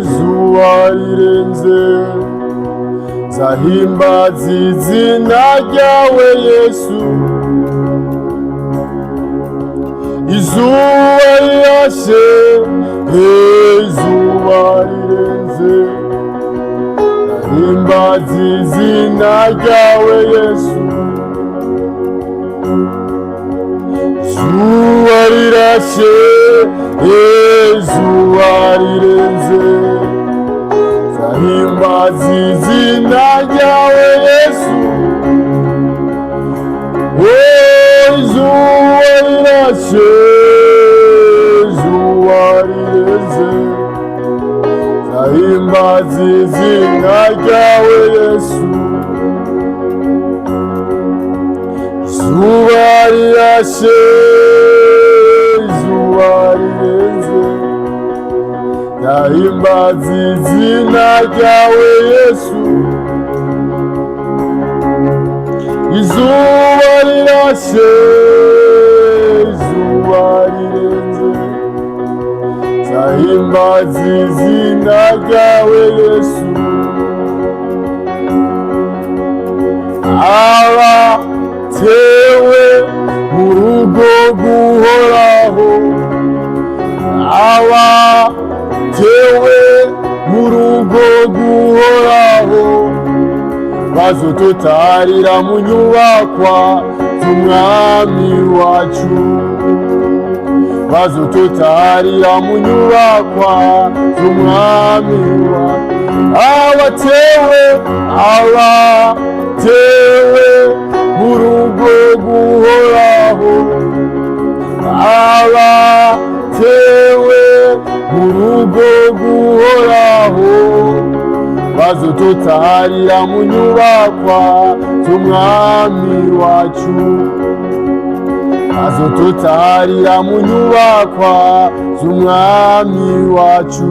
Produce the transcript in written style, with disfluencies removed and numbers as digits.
zuba rirenze, zahimbaza izina ryawe Yesu. Izuba rirashe, izuba rirenze, zahimbaza izina ryawe Yesu. Izuba rirashe, izuba rirenze, zahimbaza izina ryawe Yesu. Izuba rirashe, izuba rirenze, zahimbaza izina ryawe Yesu. Izuba rirashe, izuba rirenze, zahimbaza izina ryawe Yesu. Izuba rirashe, izuba rirenze, zahimbaza izina ryawe Yesu. Abatewe mu rugo guhoraho, abatewe mu rugo guhoraho, bazototarira mu nyubakwa z'umwami wacu. Bazototarira mu nyubakwa z'umwami wacu. Abatewe mu rugo guhoraho, abatewe mu rugo guhoraho, bazototarira mu nyubakwa z'umwami wacu. Bazototarira mu nyubakwa z'umwami wacu.